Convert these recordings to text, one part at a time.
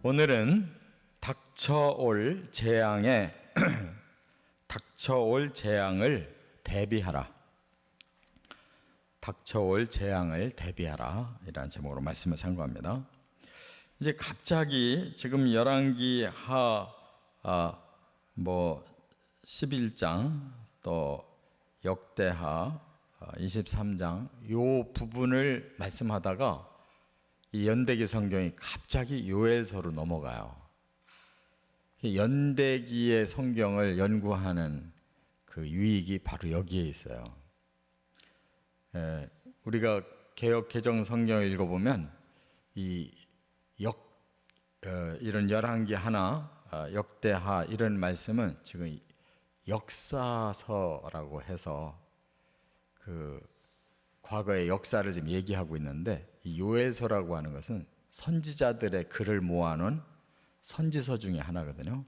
오늘은 닥쳐올 재앙에 닥쳐올 재앙을 대비하라. 닥쳐올 재앙을 대비하라 이라는 제목으로 말씀을 상고합니다. 이제 갑자기 지금 열왕기하 11장 또 역대하 23장 요 부분을 말씀하다가 이 연대기 성경이 갑자기 요엘서로 넘어가요. 연대기의 성경을 연구하는 그 유익이 바로 여기에 있어요. 우리가 개역 개정 성경을 읽어보면 이런 열왕기 하나, 역대하 이런 말씀은 지금 역사서라고 해서 그 과거의 역사를 지금 얘기하고 있는데, 이 요엘서라고 하는 것은 선지자들의 글을 모아놓은 선지서 중에 하나거든요.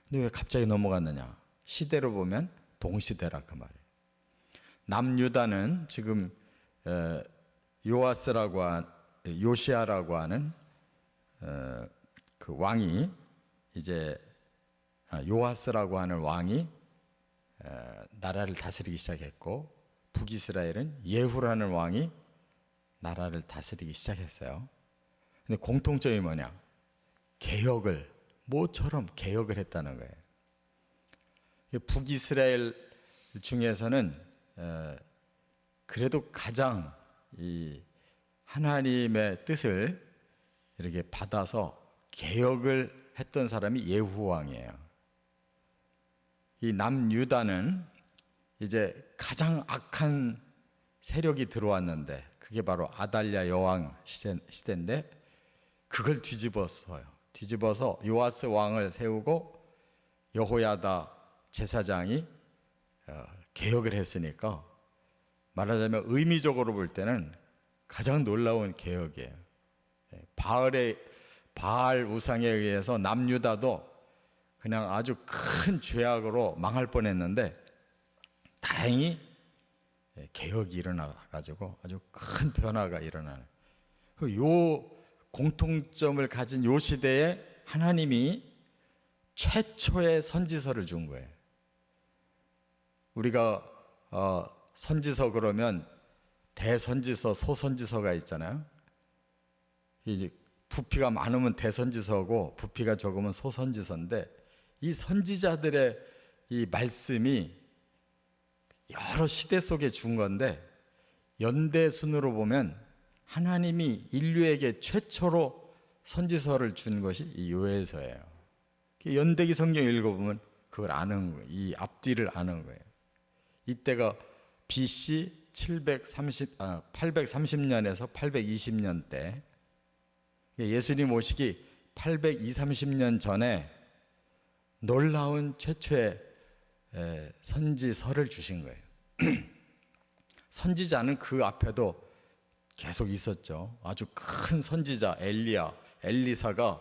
근데 왜 갑자기 넘어갔느냐? 시대로 보면 동시대라 그 말이에요. 남유다는 지금 요시아라고 하는 그 왕이 이제 요아스라고 하는 왕이 나라를 다스리기 시작했고, 북이스라엘은 예후라는 왕이 나라를 다스리기 시작했어요. 근데 공통점이 뭐냐? 개혁을 모처럼 개혁을 했다는 거예요. 북이스라엘 중에서는 그래도 가장 이 하나님의 뜻을 이렇게 받아서 개혁을 했던 사람이 예후 왕이에요. 이 남유다는 이제 가장 악한 세력이 들어왔는데, 그게 바로 아달랴 여왕 시대인데, 그걸 뒤집어서 요아스 왕을 세우고 여호야다 제사장이 개혁을 했으니까, 말하자면 의미적으로 볼 때는 가장 놀라운 개혁이에요. 바알 우상에 의해서 남유다도 그냥 아주 큰 죄악으로 망할 뻔했는데, 다행히 개혁이 일어나가지고 아주 큰 변화가 일어나는, 요 공통점을 가진 요 시대에 하나님이 최초의 선지서를 준 거예요. 우리가 선지서 그러면 대선지서, 소선지서가 있잖아요. 이제 부피가 많으면 대선지서고 부피가 적으면 소선지서인데, 이 선지자들의 이 말씀이 여러 시대 속에 준 건데, 연대순으로 보면 하나님이 인류에게 최초로 선지서를 준 것이 이 요엘서예요. 연대기 성경 읽어보면 그걸 아는 거예요. 이 앞뒤를 아는 거예요. 이때가 BC 830년에서 820년 때, 예수님 오시기 820-30년 전에 놀라운 최초의 선지서를 주신 거예요. 선지자는 그 앞에도 계속 있었죠. 아주 큰 선지자 엘리사가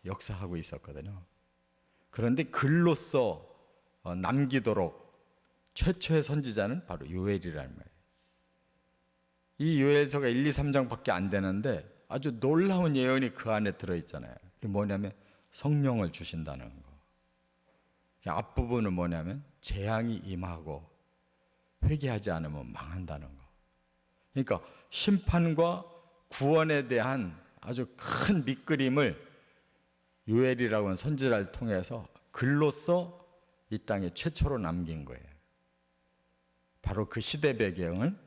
역사하고 있었거든요. 그런데 글로써 남기도록 최초의 선지자는 바로 요엘이라는 말이에요. 이 요엘서가 1, 2, 3장밖에 안 되는데 아주 놀라운 예언이 그 안에 들어있잖아요. 그게 뭐냐면 성령을 주신다는 거. 앞부분은 뭐냐면 재앙이 임하고 회개하지 않으면 망한다는 거. 그러니까 심판과 구원에 대한 아주 큰 밑그림을 요엘이라고 하는 선지자를 통해서 글로써 이 땅에 최초로 남긴 거예요. 바로 그 시대 배경은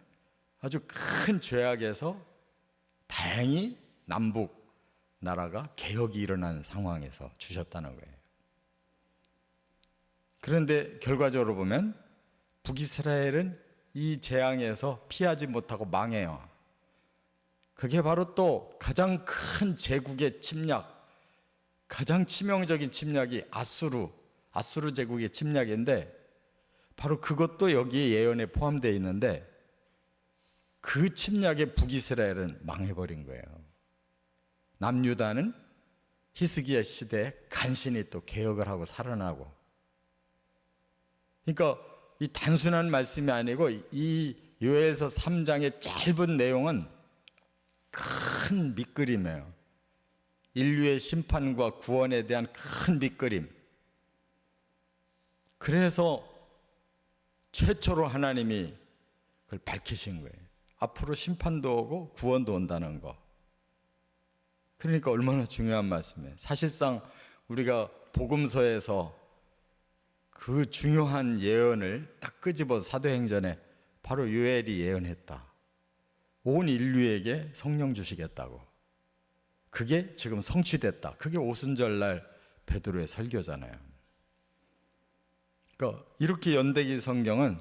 아주 큰 죄악에서 다행히 남북 나라가 개혁이 일어나는 상황에서 주셨다는 거예요. 그런데 결과적으로 보면 북이스라엘은 이 재앙에서 피하지 못하고 망해요. 그게 바로 또 가장 큰 제국의 침략, 가장 치명적인 침략이 아수르 제국의 침략인데, 바로 그것도 여기에 예언에 포함되어 있는데, 그 침략에 북이스라엘은 망해버린 거예요. 남유다는 히스기야 시대에 간신히 또 개혁을 하고 살아나고. 그러니까 이 단순한 말씀이 아니고 이 요엘서 3장의 짧은 내용은 큰 밑그림이에요. 인류의 심판과 구원에 대한 큰 밑그림. 그래서 최초로 하나님이 그걸 밝히신 거예요. 앞으로 심판도 오고 구원도 온다는 거. 그러니까 얼마나 중요한 말씀이에요. 사실상 우리가 복음서에서 그 중요한 예언을 딱 끄집어서 사도행전에 바로 요엘이 예언했다. 온 인류에게 성령 주시겠다고. 그게 지금 성취됐다. 그게 오순절날 베드로의 설교잖아요. 그러니까 이렇게 연대기 성경은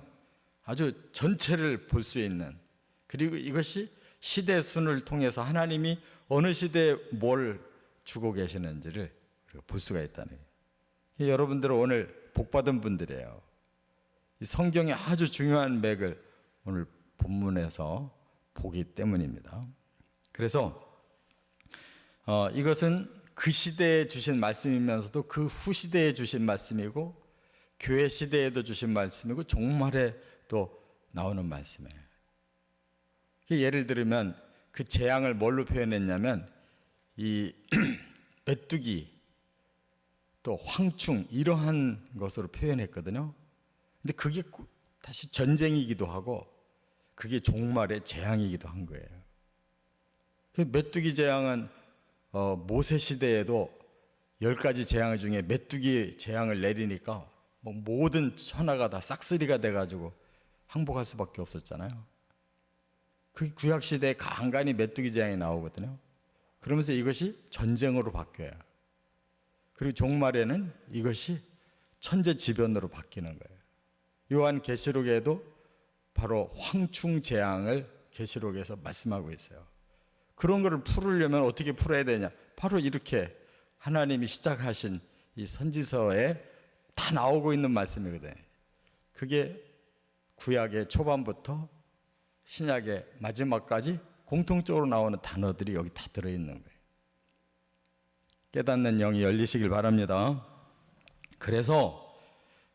아주 전체를 볼 수 있는, 그리고 이것이 시대 순을 통해서 하나님이 어느 시대에 뭘 주고 계시는지를 우리가 볼 수가 있다는 거예요. 여러분들은 오늘 복받은 분들이에요. 이 성경의 아주 중요한 맥을 오늘 본문에서 보기 때문입니다. 그래서 이것은 그 시대에 주신 말씀이면서도 그 후 시대에 주신 말씀이고, 교회 시대에도 주신 말씀이고, 종말에도 나오는 말씀이에요. 예를 들면 그 재앙을 뭘로 표현했냐면 이 메뚜기 또 황충 이러한 것으로 표현했거든요. 근데 그게 다시 전쟁이기도 하고 그게 종말의 재앙이기도 한 거예요. 그 메뚜기 재앙은 모세 시대에도 10가지 재앙 중에 메뚜기 재앙을 내리니까 뭐 모든 천하가 다 싹쓸이가 돼가지고 항복할 수밖에 없었잖아요. 그 구약 시대에 간간히 메뚜기 재앙이 나오거든요. 그러면서 이것이 전쟁으로 바뀌어요. 그리고 종말에는 이것이 천재지변으로 바뀌는 거예요. 요한 계시록에도 바로 황충 재앙을 계시록에서 말씀하고 있어요. 그런 거를 풀으려면 어떻게 풀어야 되냐? 바로 이렇게 하나님이 시작하신 이 선지서에 다 나오고 있는 말씀이거든요. 그게 구약의 초반부터 신약의 마지막까지 공통적으로 나오는 단어들이 여기 다 들어있는 거예요. 깨닫는 영이 열리시길 바랍니다. 그래서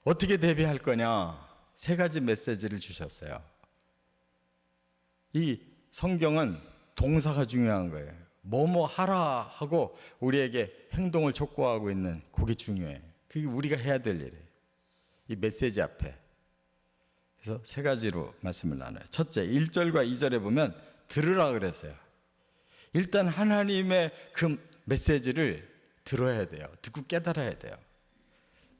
어떻게 대비할 거냐? 3가지 메시지를 주셨어요. 이 성경은 동사가 중요한 거예요. 뭐뭐 하라 하고 우리에게 행동을 촉구하고 있는 그게 중요해요. 그게 우리가 해야 될 일이에요. 이 메시지 앞에. 그래서 3가지로 말씀을 나눠요. 첫째, 1절과 2절에 보면 들으라 그랬어요. 일단 하나님의 그 메시지를 들어야 돼요. 듣고 깨달아야 돼요.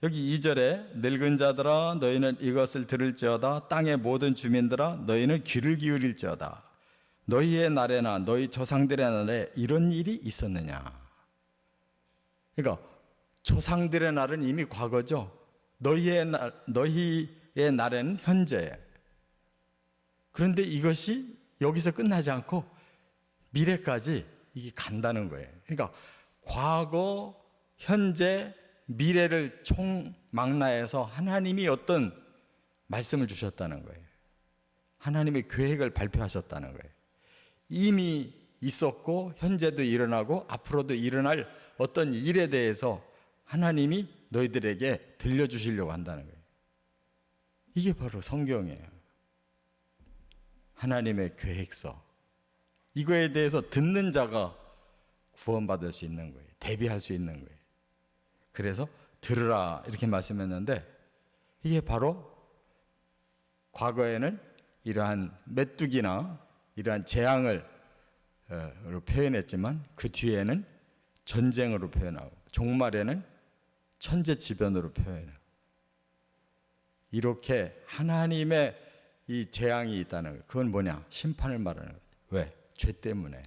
여기 2절에 늙은 자들아 너희는 이것을 들을지어다. 땅의 모든 주민들아 너희는 귀를 기울일지어다. 너희의 날에나 너희 조상들의 날에 이런 일이 있었느냐. 그러니까 조상들의 날은 이미 과거죠. 너희의 날에는 현재예요. 그런데 이것이 여기서 끝나지 않고 미래까지 이게 간다는 거예요. 그러니까 과거, 현재, 미래를 총망라해서 하나님이 어떤 말씀을 주셨다는 거예요. 하나님의 계획을 발표하셨다는 거예요. 이미 있었고 현재도 일어나고 앞으로도 일어날 어떤 일에 대해서 하나님이 너희들에게 들려주시려고 한다는 거예요. 이게 바로 성경이에요. 하나님의 계획서. 이거에 대해서 듣는 자가 구원받을 수 있는 거예요. 대비할 수 있는 거예요. 그래서 들으라 이렇게 말씀했는데, 이게 바로 과거에는 이러한 메뚜기나 이러한 재앙을 표현했지만 그 뒤에는 전쟁으로 표현하고 종말에는 천재지변으로 표현해요. 이렇게 하나님의 이 재앙이 있다는 거예요. 그건 뭐냐? 심판을 말하는 거예요. 왜? 죄 때문에.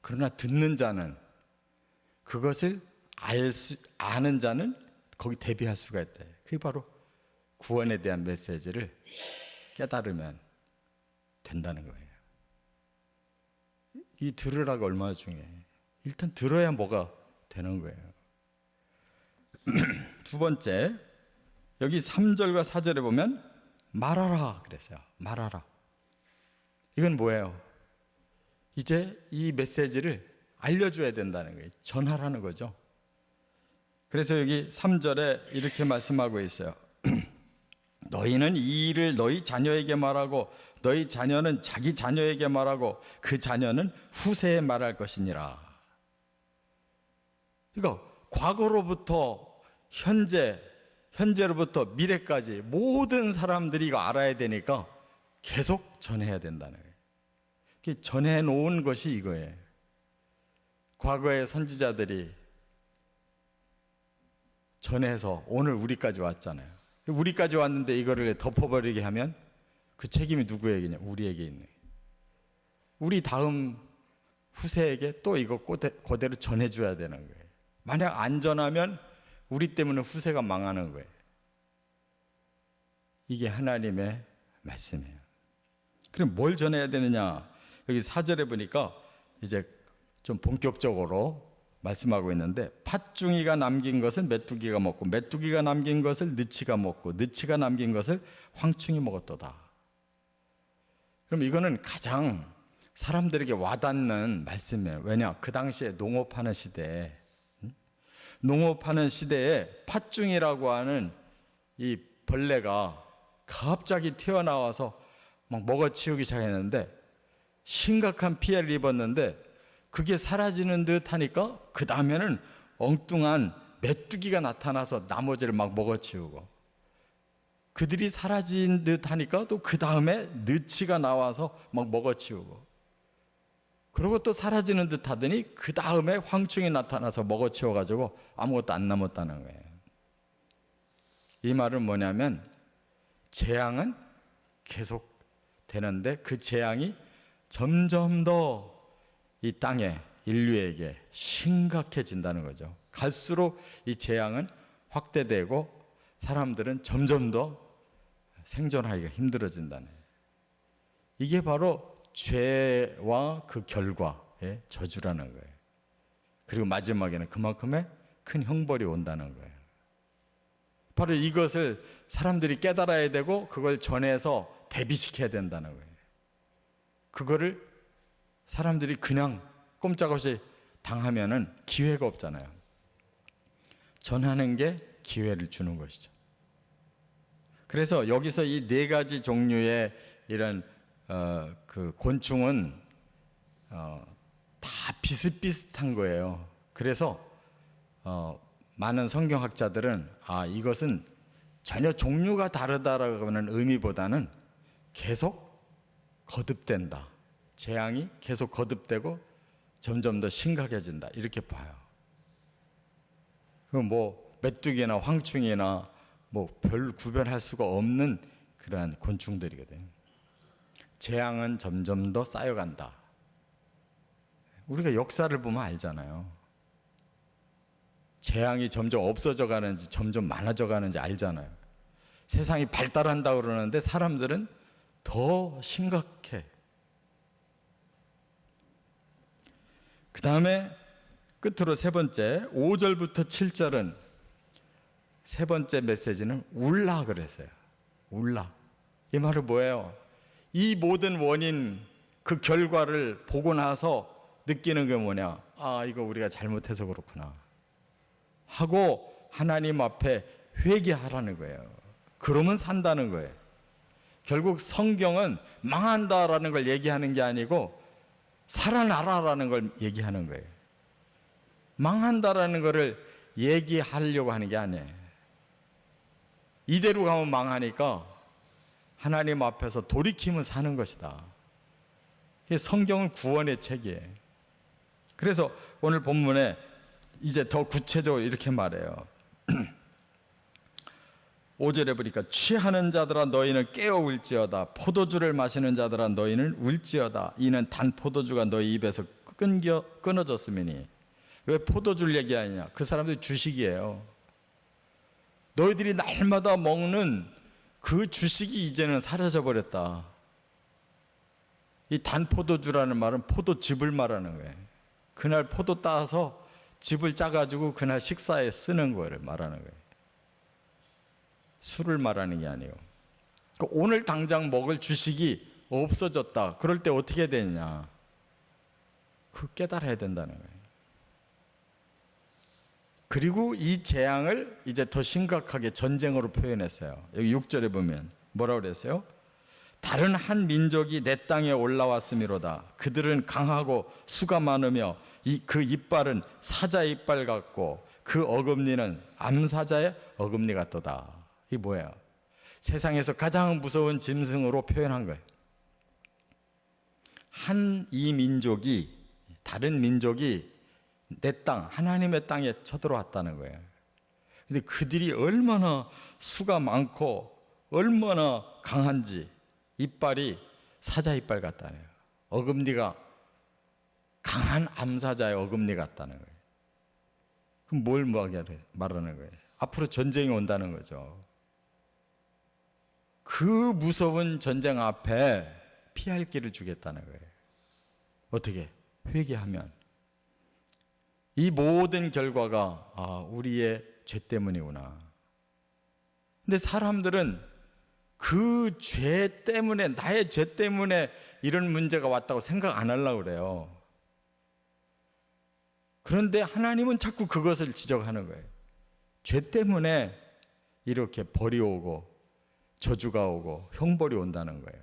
그러나 듣는 자는, 그것을 아는 자는 거기 대비할 수가 있다. 그게 바로 구원에 대한 메시지를 깨달으면 된다는 거예요. 이 들으라가 얼마나 중요해요. 일단 들어야 뭐가 되는 거예요. 두 번째, 여기 3절과 4절에 보면 말하라 그랬어요. 말하라. 이건 뭐예요? 이제 이 메시지를 알려줘야 된다는 거예요. 전하라는 거죠. 그래서 여기 3절에 이렇게 말씀하고 있어요. 너희는 이 일을 너희 자녀에게 말하고 너희 자녀는 자기 자녀에게 말하고 그 자녀는 후세에 말할 것이니라. 그러니까 과거로부터 현재로부터 미래까지 모든 사람들이 이거 알아야 되니까 계속 전해야 된다는 거예요. 전해 놓은 것이 이거예요. 과거의 선지자들이 전해서 오늘 우리까지 왔잖아요. 우리까지 왔는데 이거를 덮어버리게 하면 그 책임이 누구에게냐? 우리에게 있는 거예요. 우리 다음 후세에게 또 이거 그대로 전해줘야 되는 거예요. 만약 안 전하면 우리 때문에 후세가 망하는 거예요. 이게 하나님의 말씀이에요. 그럼 뭘 전해야 되느냐? 여기 4절에 보니까 이제 좀 본격적으로 말씀하고 있는데, 팥중이가 남긴 것을 메뚜기가 먹고 메뚜기가 남긴 것을 느치가 먹고 느치가 남긴 것을 황충이 먹었도다. 그럼 이거는 가장 사람들에게 와닿는 말씀이에요. 왜냐? 그 당시에 농업하는 시대에 팥중이라고 하는 이 벌레가 갑자기 튀어나와서 막 먹어치우기 시작했는데 심각한 피해를 입었는데, 그게 사라지는 듯 하니까 그 다음에는 엉뚱한 메뚜기가 나타나서 나머지를 막 먹어치우고, 그들이 사라진 듯 하니까 또 그 다음에 느치가 나와서 막 먹어치우고, 그리고 또 사라지는 듯 하더니 그 다음에 황충이 나타나서 먹어치워가지고 아무것도 안 남았다는 거예요. 이 말은 뭐냐면, 재앙은 계속 되는데 그 재앙이 점점 더 이 땅에 인류에게 심각해진다는 거죠. 갈수록 이 재앙은 확대되고 사람들은 점점 더 생존하기가 힘들어진다는 거예요. 이게 바로 죄와 그 결과의 저주라는 거예요. 그리고 마지막에는 그만큼의 큰 형벌이 온다는 거예요. 바로 이것을 사람들이 깨달아야 되고 그걸 전해서 대비시켜야 된다는 거예요. 그거를 사람들이 그냥 꼼짝없이 당하면은 기회가 없잖아요. 전하는 게 기회를 주는 것이죠. 그래서 여기서 이 네 가지 종류의 이런 그 곤충은 다 비슷비슷한 거예요. 그래서 많은 성경학자들은 이것은 전혀 종류가 다르다라고 하는 의미보다는 계속 거듭된다, 재앙이 계속 거듭되고 점점 더 심각해진다, 이렇게 봐요. 그 뭐 메뚜기나 황충이나 뭐 별 구별할 수가 없는 그러한 곤충들이거든요. 재앙은 점점 더 쌓여간다. 우리가 역사를 보면 알잖아요. 재앙이 점점 없어져 가는지 점점 많아져 가는지 알잖아요. 세상이 발달한다고 그러는데 사람들은 더 심각해. 그 다음에 끝으로 세 번째 5절부터 7절은 세 번째 메시지는 울라 그랬어요. 울라. 이 말은 뭐예요? 이 모든 원인, 그 결과를 보고 나서 느끼는 게 뭐냐? 이거 우리가 잘못해서 그렇구나 하고 하나님 앞에 회개하라는 거예요. 그러면 산다는 거예요. 결국 성경은 망한다라는 걸 얘기하는 게 아니고 살아나라라는 걸 얘기하는 거예요. 망한다라는 거를 얘기하려고 하는 게 아니에요. 이대로 가면 망하니까 하나님 앞에서 돌이키면 사는 것이다. 성경은 구원의 책이에요. 그래서 오늘 본문에 이제 더 구체적으로 이렇게 말해요. 5절에 보니까 취하는 자들아 너희는 깨어 울지어다. 포도주를 마시는 자들아 너희는 울지어다. 이는 단 포도주가 너희 입에서 끊어졌음이니. 왜 포도주를 얘기하느냐? 그 사람들이 주식이에요. 너희들이 날마다 먹는 그 주식이 이제는 사라져 버렸다. 이 단 포도주라는 말은 포도즙을 말하는 거예요. 그날 포도 따서 즙을 짜가지고 그날 식사에 쓰는 거를 말하는 거예요. 술을 말하는 게 아니에요. 오늘 당장 먹을 주식이 없어졌다. 그럴 때 어떻게 되느냐? 그 깨달아야 된다는 거예요. 그리고 이 재앙을 이제 더 심각하게 전쟁으로 표현했어요. 여기 6절에 보면 뭐라고 그랬어요? 다른 한 민족이 내 땅에 올라왔음이로다. 그들은 강하고 수가 많으며 그 이빨은 사자 이빨 같고 그 어금니는 암사자의 어금니 같도다. 이게 뭐예요? 세상에서 가장 무서운 짐승으로 표현한 거예요. 이 민족이, 다른 민족이 내 땅, 하나님의 땅에 쳐들어왔다는 거예요. 근데 그들이 얼마나 수가 많고 얼마나 강한지 이빨이 사자 이빨 같다는 거예요. 어금니가 강한 암사자의 어금니 같다는 거예요. 그럼 뭘 말하는 거예요? 앞으로 전쟁이 온다는 거죠. 그 무서운 전쟁 앞에 피할 길을 주겠다는 거예요. 어떻게? 회개하면. 이 모든 결과가 우리의 죄 때문이구나. 근데 사람들은 그 죄 때문에, 나의 죄 때문에 이런 문제가 왔다고 생각 안 하려고 그래요. 그런데 하나님은 자꾸 그것을 지적하는 거예요. 죄 때문에 이렇게 벌이 오고 저주가 오고 형벌이 온다는 거예요.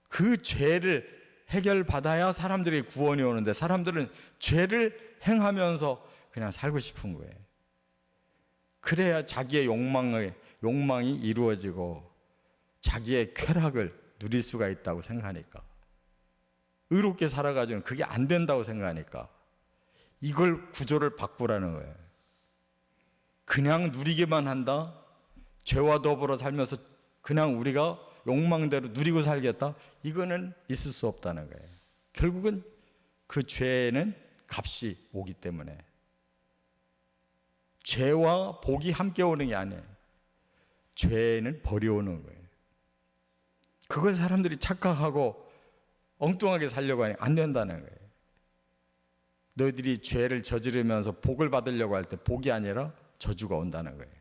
그 죄를 해결받아야 사람들이 구원이 오는데 사람들은 죄를 행하면서 그냥 살고 싶은 거예요. 그래야 자기의 욕망이 이루어지고 자기의 쾌락을 누릴 수가 있다고 생각하니까, 의롭게 살아가지고는 그게 안 된다고 생각하니까 이걸 구조를 바꾸라는 거예요. 그냥 누리기만 한다, 죄와 더불어 살면서 그냥 우리가 욕망대로 누리고 살겠다, 이거는 있을 수 없다는 거예요. 결국은 그 죄에는 값이 오기 때문에, 죄와 복이 함께 오는 게 아니에요. 죄에는 벌이 오는 거예요. 그걸 사람들이 착각하고 엉뚱하게 살려고 하니 안 된다는 거예요. 너희들이 죄를 저지르면서 복을 받으려고 할 때 복이 아니라 저주가 온다는 거예요.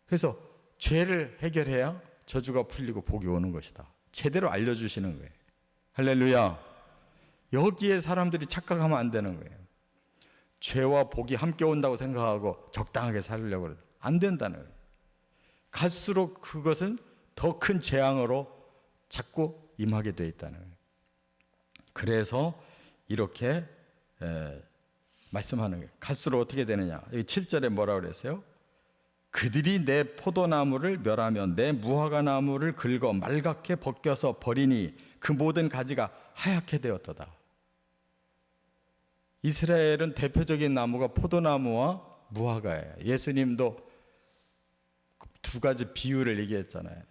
그래서 죄를 해결해야 저주가 풀리고 복이 오는 것이다. 제대로 알려주시는 거예요. 할렐루야. 여기에 사람들이 착각하면 안 되는 거예요. 죄와 복이 함께 온다고 생각하고 적당하게 살려고 그래도 안 된다는 거예요. 갈수록 그것은 더 큰 재앙으로 자꾸 임하게 되어 있다는 거예요. 그래서 이렇게 말씀하는 거예요. 갈수록 어떻게 되느냐. 여기 7절에 뭐라고 그랬어요? 그들이 내 포도나무를 멸하면 내 무화과 나무를 긁어 말갛게 벗겨서 버리니 그 모든 가지가 하얗게 되었도다. 이스라엘은 대표적인 나무가 포도나무와 무화과예요. 예수님도 두 가지 비유를 얘기했잖아요.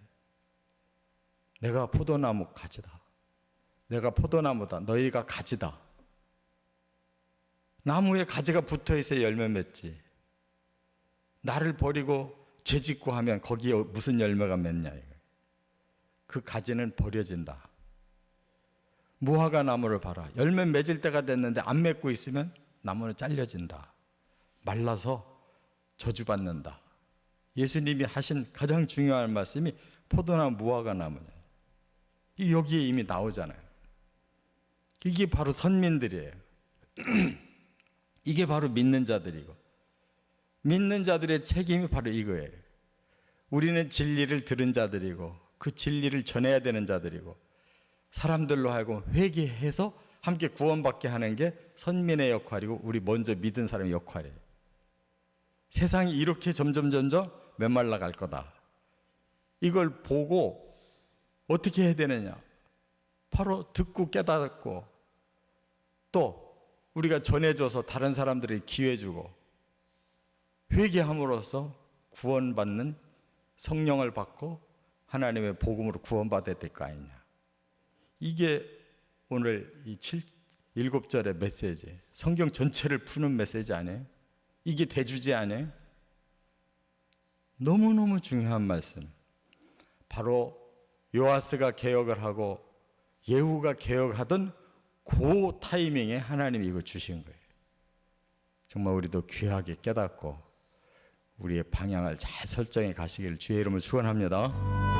내가 포도나무 가지다. 내가 포도나무다. 너희가 가지다. 나무에 가지가 붙어 있어야 열매 맺지. 나를 버리고 죄짓고 하면 거기에 무슨 열매가 맺냐. 그 가지는 버려진다. 무화과 나무를 봐라. 열매 맺을 때가 됐는데 안 맺고 있으면 나무는 잘려진다. 말라서 저주받는다. 예수님이 하신 가장 중요한 말씀이 포도나무, 무화과 나무냐. 여기에 이미 나오잖아요. 이게 바로 선민들이에요. 이게 바로 믿는 자들이고, 믿는 자들의 책임이 바로 이거예요. 우리는 진리를 들은 자들이고 그 진리를 전해야 되는 자들이고, 사람들로 하여금 회개해서 함께 구원받게 하는 게 선민의 역할이고 우리 먼저 믿은 사람의 역할이에요. 세상이 이렇게 점점 메말라 갈 거다. 이걸 보고 어떻게 해야 되느냐. 바로 듣고 깨닫고 또 우리가 전해줘서 다른 사람들이 기회 주고 회개함으로써 구원받는, 성령을 받고 하나님의 복음으로 구원받아야 될 거 아니냐. 이게 오늘 이 7절의 메시지, 성경 전체를 푸는 메시지 아니에요? 이게 대주제 아니에요? 너무너무 중요한 말씀. 바로 요아스가 개혁을 하고 예후가 개혁하던 그 타이밍에 하나님이 이거 주신 거예요. 정말 우리도 귀하게 깨닫고 우리의 방향을 잘 설정해 가시기를 주의 이름으로 축원합니다.